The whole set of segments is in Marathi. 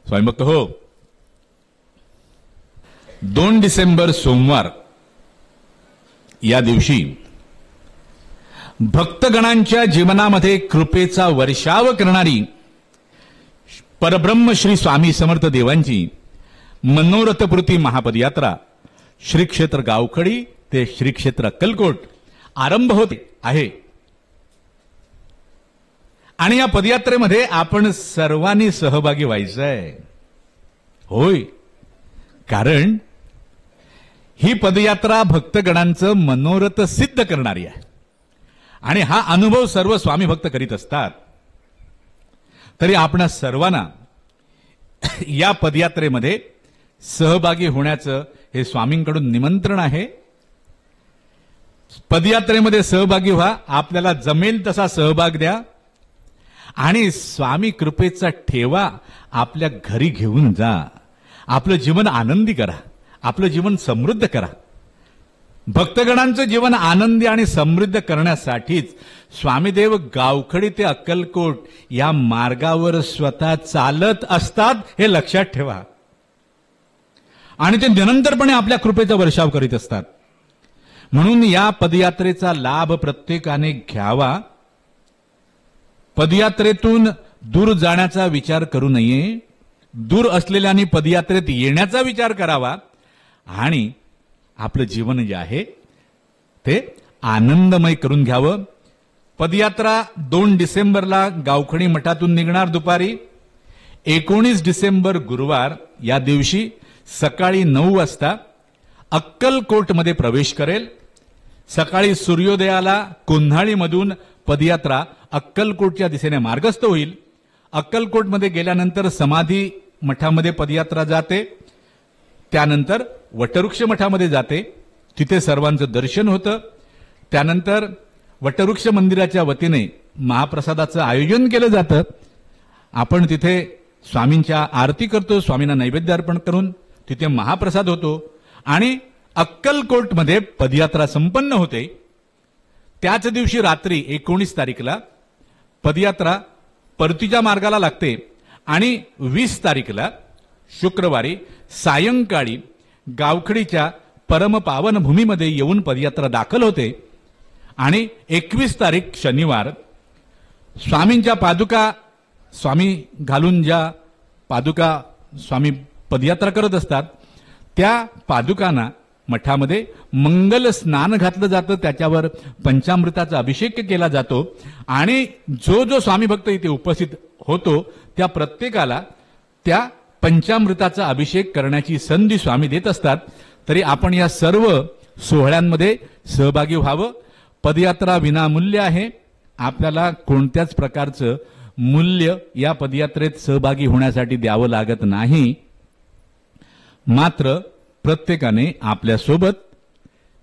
स्वामीभक्त हो, 2 डिसेंबर सोमवार या दिवशी भक्तगणांच्या जीवनामध्ये कृपेचा वर्षाव करणारी परब्रह्म श्री स्वामी समर्थ देवांची मनोरथपूर्ती महापदयात्रा श्री क्षेत्र गावखडी ते श्री क्षेत्र अक्कलकोट आरंभ होते आहे. आणि या पदयात्रेमध्ये आपण सर्वांनी सहभागी व्हायचं आहे. होय, कारण ही पदयात्रा भक्तगणांचं मनोरथ सिद्ध करणारी आहे आणि हा अनुभव सर्व स्वामी भक्त करीत असतात. तरी आपण सर्वांना या पदयात्रेमध्ये सहभागी होण्याचं हे स्वामींकडून निमंत्रण आहे. पदयात्रेमध्ये सहभागी व्हा, आपल्याला जमेल तसा सहभाग द्या आणि स्वामी कृपेचा ठेवा आपल्या घरी घेऊन जा. आपलं जीवन आनंदी करा, आपलं जीवन समृद्ध करा. भक्तगणांचं जीवन आनंदी आणि समृद्ध करण्यासाठीच स्वामीदेव गावखडी ते अक्कलकोट या मार्गावर स्वतः चालत असतात, हे लक्षात ठेवा. आणि ते निरंतरपणे आपल्या कृपेचा वर्षाव करीत असतात. म्हणून या पदयात्रेचा लाभ प्रत्येकाने घ्यावा. पदयात्रेतून दूर जाण्याचा विचार करू नये. दूर असलेल्यांनी पदयात्रेत येण्याचा विचार करावा आणि आपलं जीवन जे आहे ते आनंदमय करून घ्यावं. पदयात्रा 2 डिसेंबरला गावखडी मठातून निघणार दुपारी. 19 डिसेंबर गुरुवार या दिवशी सकाळी 9 वाजता अक्कलकोटमध्ये प्रवेश करेल. सकाळी सूर्योदयाला कोन्हाळीमधून पदयात्रा अक्कलकोटच्या दिशेने मार्गस्थ होईल. अक्कलकोटमध्ये गेल्यानंतर समाधी मठामध्ये पदयात्रा जाते. त्यानंतर वटवृक्ष मठामध्ये जाते. तिथे सर्वांचं दर्शन होतं. त्यानंतर वटवृक्ष मंदिराच्या वतीने महाप्रसादाचं आयोजन केलं जातं. आपण तिथे स्वामींच्या आरती करतो, स्वामींना नैवेद्य अर्पण करून तिथे महाप्रसाद होतो आणि अक्कलकोटमध्ये पदयात्रा संपन्न होते. त्याच दिवशी रात्री 19 तारीखला पदयात्रा परतीच्या मार्गाला लागते आणि 20 तारीखला शुक्रवारी सायंकाळी गावखडीच्या परमपावन भूमीमध्ये येऊन पदयात्रा दाखल होते. आणि 21 तारीख शनिवार स्वामींच्या पादुका, स्वामी घालून ज्या पादुका स्वामी पदयात्रा करत असतात त्या पादुकांना मठामध्ये मंगल स्नान घातलं जातं. त्याच्यावर पंचामृताचा अभिषेक केला जातो आणि जो जो स्वामी भक्त इथे उपस्थित होतो त्या प्रत्येकाला त्या पंचामृताचा अभिषेक करण्याची संधी स्वामी देत असतात. तरी आपण या सर्व सोहळ्यांमध्ये सहभागी व्हावं. पदयात्रा विनामूल्य आहे. आपल्याला कोणत्याच प्रकारचं मूल्य या पदयात्रेत सहभागी होण्यासाठी द्यावं लागत नाही. मात्र प्रत्येकाने आपल्यासोबत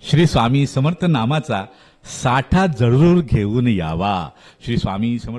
श्री स्वामी समर्थ नामाचा साठा जरूर घेऊन यावा. श्री स्वामी समर्थ.